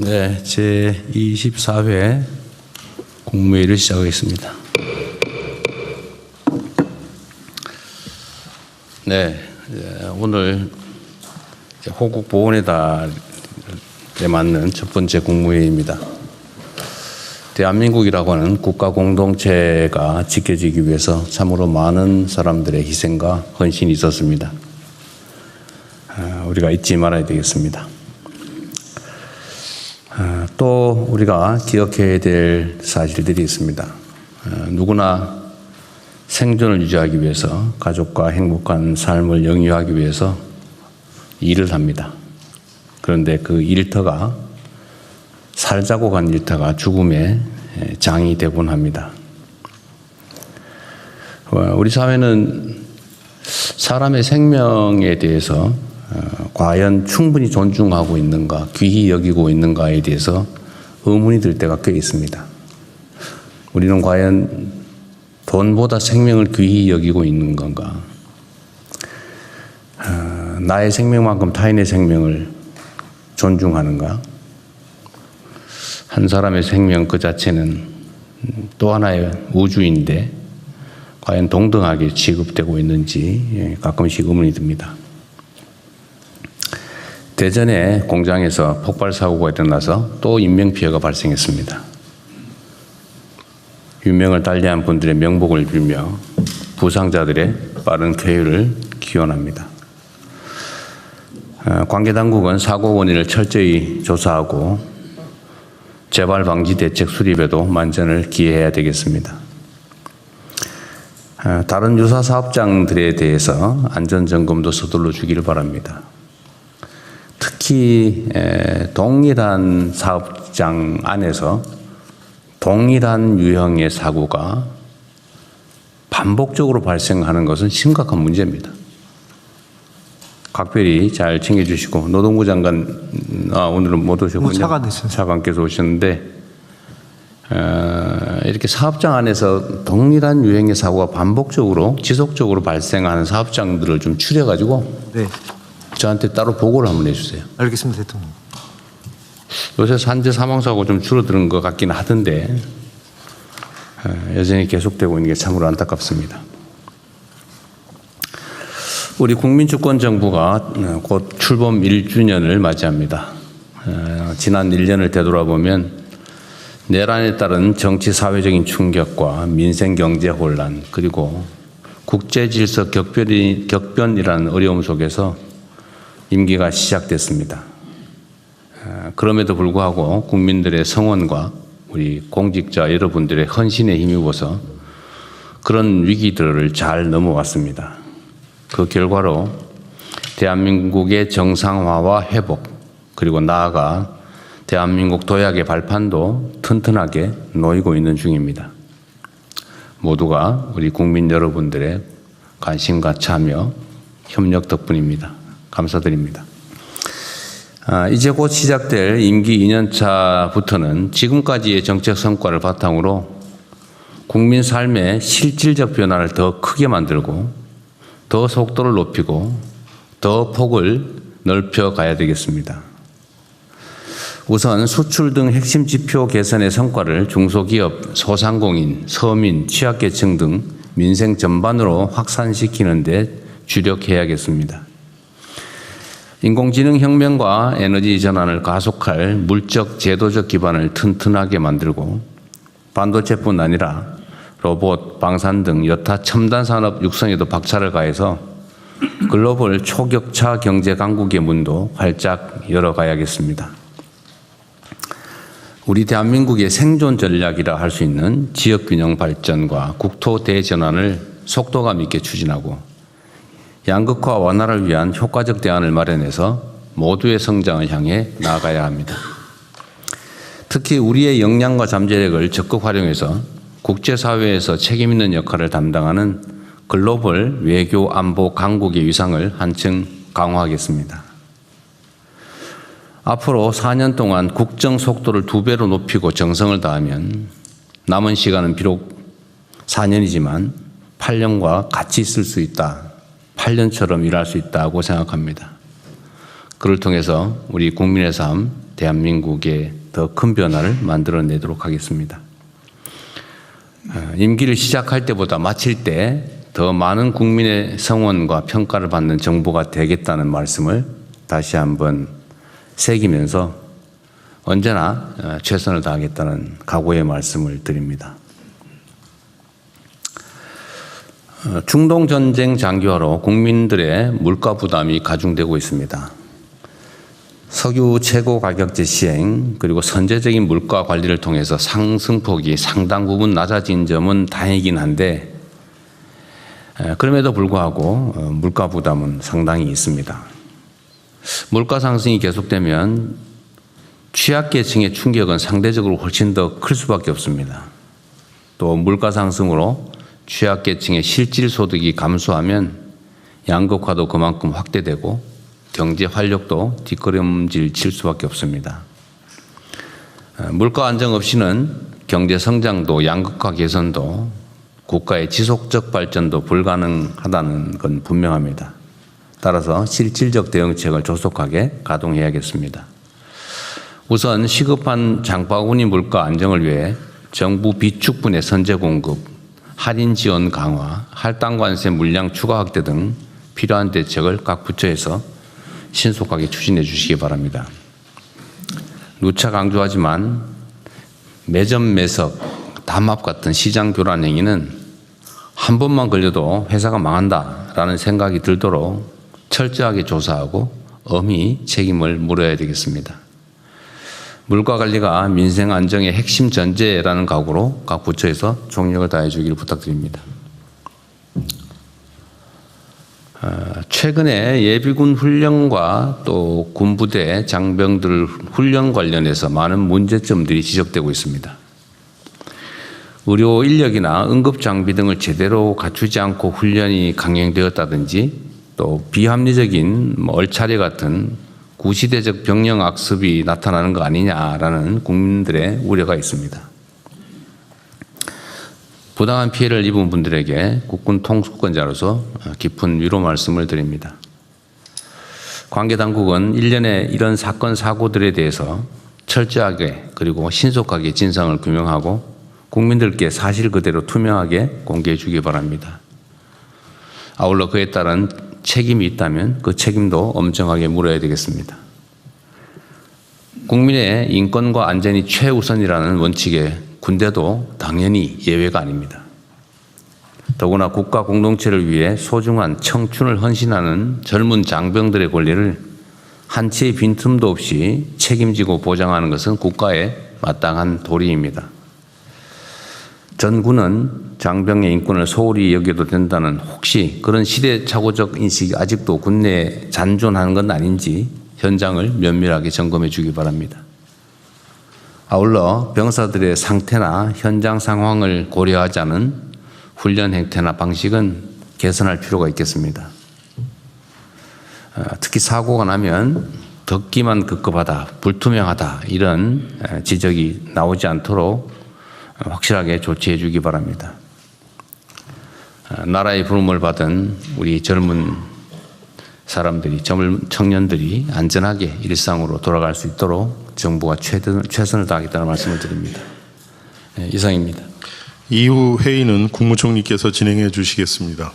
네, 제 24회 국무회의를 시작하겠습니다. 네, 오늘 호국 보훈의 달에 맞는 첫 번째 국무회의입니다. 대한민국이라고 하는 국가 공동체가 지켜지기 위해서 참으로 많은 사람들의 희생과 헌신이 있었습니다. 우리가 잊지 말아야 되겠습니다. 또 우리가 기억해야 될 사실들이 있습니다. 누구나 생존을 유지하기 위해서, 가족과 행복한 삶을 영위하기 위해서 일을 합니다. 그런데 그 일터가, 살자고 간 일터가 죽음의 장이 되곤 합니다. 우리 사회는 사람의 생명에 대해서 과연 충분히 존중하고 있는가, 귀히 여기고 있는가에 대해서 의문이 들 때가 꽤 있습니다. 우리는 과연 돈보다 생명을 귀히 여기고 있는 건가? 나의 생명만큼 타인의 생명을 존중하는가? 한 사람의 생명 그 자체는 또 하나의 우주인데 과연 동등하게 취급되고 있는지 가끔씩 의문이 듭니다. 대전의 공장에서 폭발 사고가 일어나서 또 인명피해가 발생했습니다. 유명을 달리한 분들의 명복을 빌며 부상자들의 빠른 쾌유를 기원합니다. 관계당국은 사고 원인을 철저히 조사하고 재발 방지 대책 수립에도 만전을 기해야 되겠습니다. 다른 유사 사업장들에 대해서 안전점검도 서둘러 주기를 바랍니다. 특히 동일한 사업장 안에서 동일한 유형의 사고가 반복적으로 발생하는 것은 심각한 문제입니다. 각별히 잘 챙겨주시고, 노동부 장관 오늘은 못 오셨군요. 차관께서 오셨는데 이렇게 사업장 안에서 동일한 유형의 사고가 반복적으로 지속적으로 발생하는 사업장들을 좀 추려가지고 네. 저한테 따로 보고를 한번 해주세요. 알겠습니다, 대통령. 요새 산재 사망사고 좀 줄어드는 것 같긴 하던데 여전히 계속되고 있는 게 참으로 안타깝습니다. 우리 국민주권정부가 곧 출범 1주년을 맞이합니다. 지난 1년을 되돌아보면 내란에 따른 정치 사회적인 충격과 민생 경제 혼란, 그리고 국제 질서 격변이라는 어려움 속에서 임기가 시작됐습니다. 그럼에도 불구하고 국민들의 성원과 우리 공직자 여러분들의 헌신에 힘입어서 그런 위기들을 잘 넘어왔습니다. 그 결과로 대한민국의 정상화와 회복, 그리고 나아가 대한민국 도약의 발판도 튼튼하게 놓이고 있는 중입니다. 모두가 우리 국민 여러분들의 관심과 참여, 협력 덕분입니다. 감사드립니다. 이제 곧 시작될 임기 2년차부터는 지금까지의 정책 성과를 바탕으로 국민 삶의 실질적 변화를 더 크게 만들고 더 속도를 높이고 더 폭을 넓혀 가야 되겠습니다. 우선 수출 등 핵심 지표 개선의 성과를 중소기업, 소상공인, 서민, 취약계층 등 민생 전반으로 확산시키는 데 주력해야겠습니다. 인공지능 혁명과 에너지 전환을 가속할 물적, 제도적 기반을 튼튼하게 만들고 반도체뿐 아니라 로봇, 방산 등 여타 첨단 산업 육성에도 박차를 가해서 글로벌 초격차 경제 강국의 문도 활짝 열어가야겠습니다. 우리 대한민국의 생존 전략이라 할 수 있는 지역균형 발전과 국토 대전환을 속도감 있게 추진하고 양극화 완화를 위한 효과적 대안을 마련해서 모두의 성장을 향해 나아가야 합니다. 특히 우리의 역량과 잠재력을 적극 활용해서 국제사회에서 책임 있는 역할을 담당하는 글로벌 외교 안보 강국의 위상을 한층 강화하겠습니다. 앞으로 4년 동안 국정 속도를 2배로 높이고 정성을 다하면 남은 시간은 비록 4년이지만 8년과 같이 있을 수 있다. 8년처럼 일할 수 있다고 생각합니다. 그를 통해서 우리 국민의 삶, 대한민국에 더 큰 변화를 만들어내도록 하겠습니다. 임기를 시작할 때보다 마칠 때 더 많은 국민의 성원과 평가를 받는 정부가 되겠다는 말씀을 다시 한번 새기면서 언제나 최선을 다하겠다는 각오의 말씀을 드립니다. 중동 전쟁 장기화로 국민들의 물가 부담이 가중되고 있습니다. 석유 최고 가격제 시행 그리고 선제적인 물가 관리를 통해서 상승폭이 상당 부분 낮아진 점은 다행이긴 한데 그럼에도 불구하고 물가 부담은 상당히 있습니다. 물가 상승이 계속되면 취약계층의 충격은 상대적으로 훨씬 더 클 수밖에 없습니다. 또 물가 상승으로 취약계층의 실질 소득이 감소하면 양극화도 그만큼 확대되고 경제 활력도 뒷걸음질 칠 수밖에 없습니다. 물가 안정 없이는 경제 성장도 양극화 개선도 국가의 지속적 발전도 불가능하다는 건 분명합니다. 따라서 실질적 대응책을 조속하게 가동해야겠습니다. 우선 시급한 장바구니 물가 안정을 위해 정부 비축분의 선제 공급, 할인 지원 강화, 할당 관세 물량 추가 확대 등 필요한 대책을 각 부처에서 신속하게 추진해 주시기 바랍니다. 누차 강조하지만 매점 매석, 담합 같은 시장 교란 행위는 한 번만 걸려도 회사가 망한다라는 생각이 들도록 철저하게 조사하고 엄히 책임을 물어야 되겠습니다. 물가 관리가 민생 안정의 핵심 전제라는 각오로 각 부처에서 총력을 다해 주기를 부탁드립니다. 최근에 예비군 훈련과 또 군부대 장병들 훈련 관련해서 많은 문제점들이 지적되고 있습니다. 의료 인력이나 응급 장비 등을 제대로 갖추지 않고 훈련이 강행되었다든지 또 비합리적인 얼차례 같은 구시대적 병력 악습이 나타나는 거 아니냐라는 국민들의 우려가 있습니다. 부당한 피해를 입은 분들에게 국군 통수권자로서 깊은 위로 말씀을 드립니다. 관계 당국은 일련의 이런 사건 사고들에 대해서 철저하게 그리고 신속하게 진상을 규명하고 국민들께 사실 그대로 투명하게 공개해 주기 바랍니다. 아울러 그에 따른 책임이 있다면 그 책임도 엄정하게 물어야 되겠습니다. 국민의 인권과 안전이 최우선이라는 원칙에 군대도 당연히 예외가 아닙니다. 더구나 국가 공동체를 위해 소중한 청춘을 헌신하는 젊은 장병들의 권리를 한치의 빈틈도 없이 책임지고 보장하는 것은 국가의 마땅한 도리입니다. 전군은 장병의 인권을 소홀히 여겨도 된다는 혹시 그런 시대착오적 인식이 아직도 군내에 잔존하는 건 아닌지 현장을 면밀하게 점검해 주기 바랍니다. 아울러 병사들의 상태나 현장 상황을 고려하지 않은 훈련 행태나 방식은 개선할 필요가 있겠습니다. 특히 사고가 나면 듣기만 급급하다, 불투명하다 이런 지적이 나오지 않도록 확실하게 조치해 주기 바랍니다. 나라의 부름을 받은 우리 젊은 사람들이, 청년들이 안전하게 일상으로 돌아갈 수 있도록 정부가 최선을 다하겠다는 말씀을 드립니다. 이상입니다. 이후 회의는 국무총리께서 진행해 주시겠습니다.